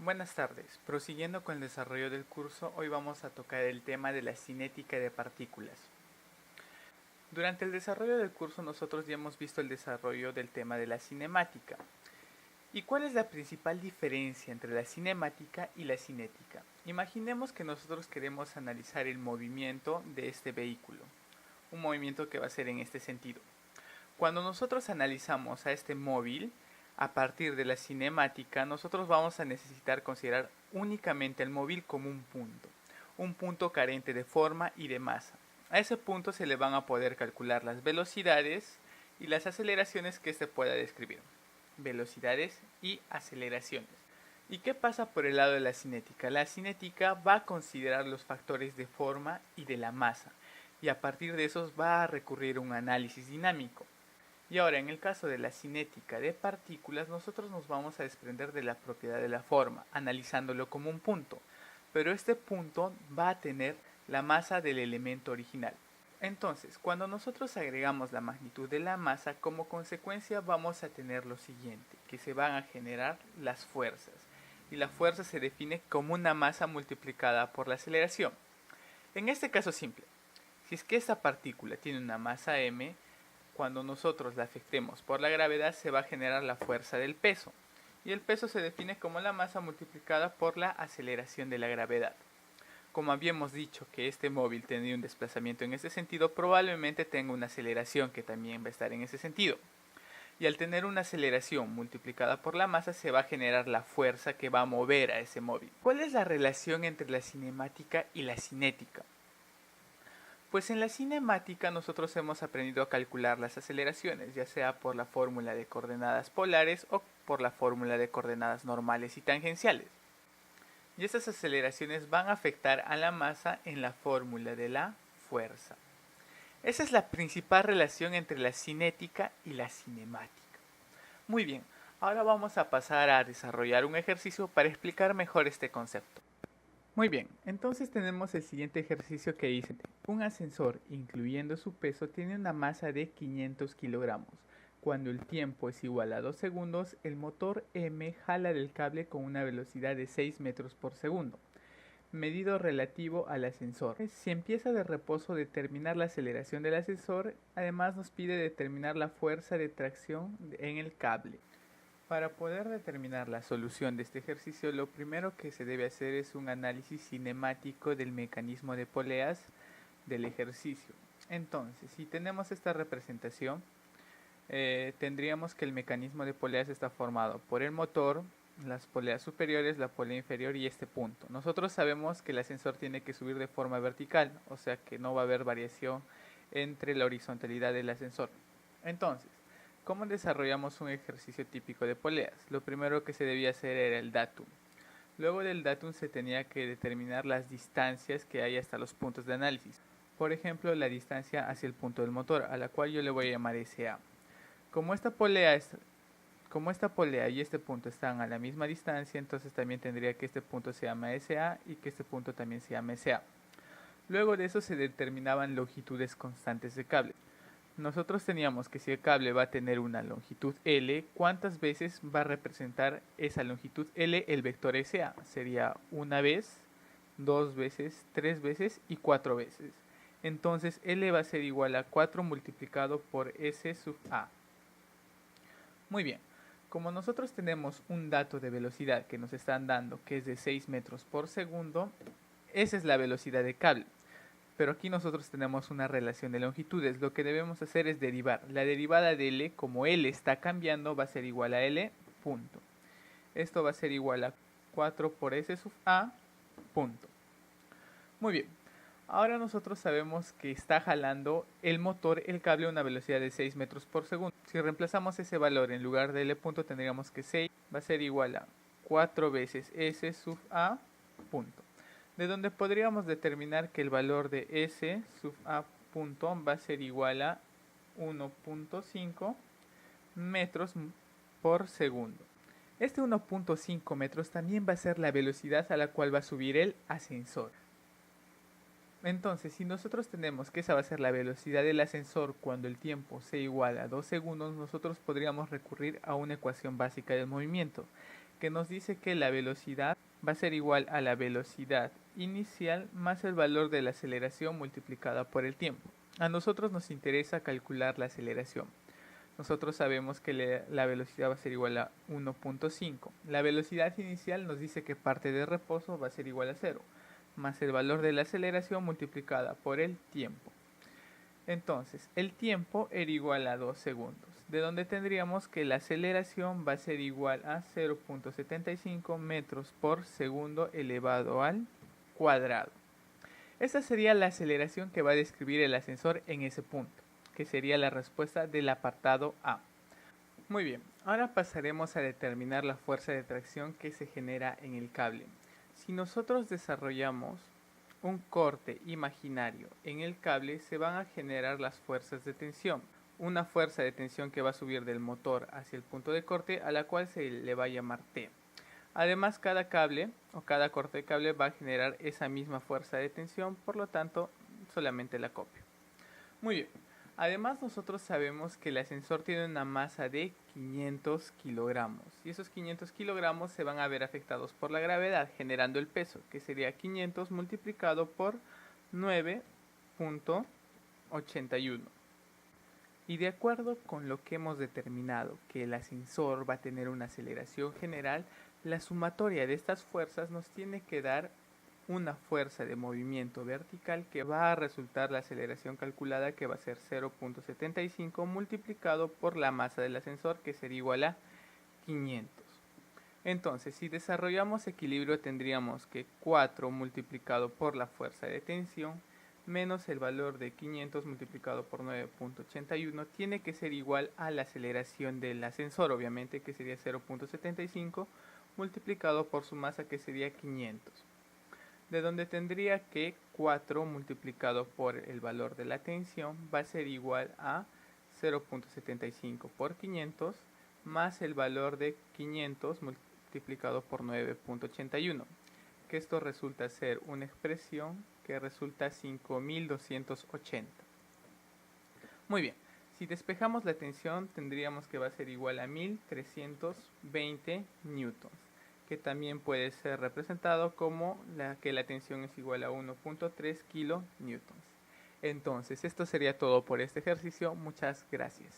Buenas tardes. Prosiguiendo con el desarrollo del curso, hoy vamos a tocar el tema de la cinética de partículas. Durante el desarrollo del curso nosotros ya hemos visto el desarrollo del tema de la cinemática. ¿Y cuál es la principal diferencia entre la cinemática y la cinética? Imaginemos que nosotros queremos analizar el movimiento de este vehículo, un movimiento que va a ser en este sentido. Cuando nosotros analizamos a este móvil, a partir de la cinemática, nosotros vamos a necesitar considerar únicamente el móvil como un punto carente de forma y de masa. A ese punto se le van a poder calcular las velocidades y las aceleraciones que éste pueda describir. Velocidades y aceleraciones. ¿Y qué pasa por el lado de la cinética? La cinética va a considerar los factores de forma y de la masa, y a partir de esos va a recurrir a un análisis dinámico. Y ahora, en el caso de la cinética de partículas, nosotros nos vamos a desprender de la propiedad de la forma, analizándolo como un punto. Pero este punto va a tener la masa del elemento original. Entonces, cuando nosotros agregamos la magnitud de la masa, como consecuencia vamos a tener lo siguiente, que se van a generar las fuerzas. Y la fuerza se define como una masa multiplicada por la aceleración. En este caso simple, si es que esta partícula tiene una masa m, cuando nosotros la afectemos por la gravedad se va a generar la fuerza del peso, y el peso se define como la masa multiplicada por la aceleración de la gravedad. Como habíamos dicho que este móvil tenía un desplazamiento en ese sentido, probablemente tenga una aceleración que también va a estar en ese sentido. Y al tener una aceleración multiplicada por la masa se va a generar la fuerza que va a mover a ese móvil. ¿Cuál es la relación entre la cinemática y la cinética? Pues en la cinemática nosotros hemos aprendido a calcular las aceleraciones, ya sea por la fórmula de coordenadas polares o por la fórmula de coordenadas normales y tangenciales. Y estas aceleraciones van a afectar a la masa en la fórmula de la fuerza. Esa es la principal relación entre la cinética y la cinemática. Muy bien, ahora vamos a pasar a desarrollar un ejercicio para explicar mejor este concepto. Muy bien, entonces tenemos el siguiente ejercicio que dice, un ascensor, incluyendo su peso, tiene una masa de 500 kilogramos. Cuando el tiempo es igual a 2 segundos, el motor M jala del cable con una velocidad de 6 metros por segundo. Medido relativo al ascensor. Si empieza de reposo, determinar la aceleración del ascensor. Además nos pide determinar la fuerza de tracción en el cable. Para poder determinar la solución de este ejercicio, lo primero que se debe hacer es un análisis cinemático del mecanismo de poleas del ejercicio. Entonces, si tenemos esta representación, tendríamos que el mecanismo de poleas está formado por el motor, las poleas superiores, la polea inferior y este punto. Nosotros sabemos que el ascensor tiene que subir de forma vertical, o sea que no va a haber variación entre la horizontalidad del ascensor. Entonces, ¿cómo desarrollamos un ejercicio típico de poleas? Lo primero que se debía hacer era el datum. Luego del datum se tenía que determinar las distancias que hay hasta los puntos de análisis. Por ejemplo, la distancia hacia el punto del motor, a la cual yo le voy a llamar SA. Como esta polea y este punto están a la misma distancia, entonces también tendría que este punto se llama SA y que este punto también se llama SA. Luego de eso se determinaban longitudes constantes de cable. Nosotros teníamos que si el cable va a tener una longitud L, ¿cuántas veces va a representar esa longitud L el vector SA? Sería una vez, dos veces, tres veces y cuatro veces. Entonces L va a ser igual a 4 multiplicado por S sub A. Muy bien, como nosotros tenemos un dato de velocidad que nos están dando que es de 6 metros por segundo, esa es la velocidad de cable. Pero aquí nosotros tenemos una relación de longitudes. Lo que debemos hacer es derivar. La derivada de L, como L está cambiando, va a ser igual a L, punto. Esto va a ser igual a 4 por S sub A, punto. Muy bien. Ahora nosotros sabemos que está jalando el motor, el cable a una velocidad de 6 metros por segundo. Si reemplazamos ese valor en lugar de L punto, tendríamos que 6 va a ser igual a 4 veces S sub A, punto. De donde podríamos determinar que el valor de S sub A punto va a ser igual a 1.5 metros por segundo. Este 1.5 metros también va a ser la velocidad a la cual va a subir el ascensor. Entonces, si nosotros tenemos que esa va a ser la velocidad del ascensor cuando el tiempo sea igual a 2 segundos, nosotros podríamos recurrir a una ecuación básica del movimiento, que nos dice que la velocidad va a ser igual a la velocidad inicial más el valor de la aceleración multiplicada por el tiempo. A nosotros nos interesa calcular la aceleración. Nosotros sabemos que la velocidad va a ser igual a 1.5. La velocidad inicial nos dice que parte de reposo va a ser igual a 0, más el valor de la aceleración multiplicada por el tiempo. Entonces, el tiempo era igual a 2 segundos, de donde tendríamos que la aceleración va a ser igual a 0.75 metros por segundo elevado al cuadrado. Esta sería la aceleración que va a describir el ascensor en ese punto, que sería la respuesta del apartado A. Muy bien, ahora pasaremos a determinar la fuerza de tracción que se genera en el cable. Si nosotros desarrollamos un corte imaginario en el cable, se van a generar las fuerzas de tensión. Una fuerza de tensión que va a subir del motor hacia el punto de corte, a la cual se le va a llamar T. Además, cada cable o cada corte de cable va a generar esa misma fuerza de tensión, por lo tanto, solamente la copio. Muy bien. Además, nosotros sabemos que el ascensor tiene una masa de 500 kilogramos y esos 500 kilogramos se van a ver afectados por la gravedad, generando el peso, que sería 500 multiplicado por 9.81. Y de acuerdo con lo que hemos determinado que el ascensor va a tener una aceleración general, la sumatoria de estas fuerzas nos tiene que dar una fuerza de movimiento vertical que va a resultar la aceleración calculada, que va a ser 0.75 multiplicado por la masa del ascensor, que sería igual a 500. Entonces, si desarrollamos equilibrio, tendríamos que 4 multiplicado por la fuerza de tensión menos el valor de 500 multiplicado por 9.81 tiene que ser igual a la aceleración del ascensor, obviamente, que sería 0.75 multiplicado por su masa, que sería 500. De donde tendría que 4 multiplicado por el valor de la tensión va a ser igual a 0.75 por 500 más el valor de 500 multiplicado por 9.81, que esto resulta ser una expresión que resulta 5280. Muy bien, si despejamos la tensión tendríamos que va a ser igual a 1320 newtons, que también puede ser representado como que la tensión es igual a 1.3 kilonewtons. Entonces, esto sería todo por este ejercicio. Muchas gracias.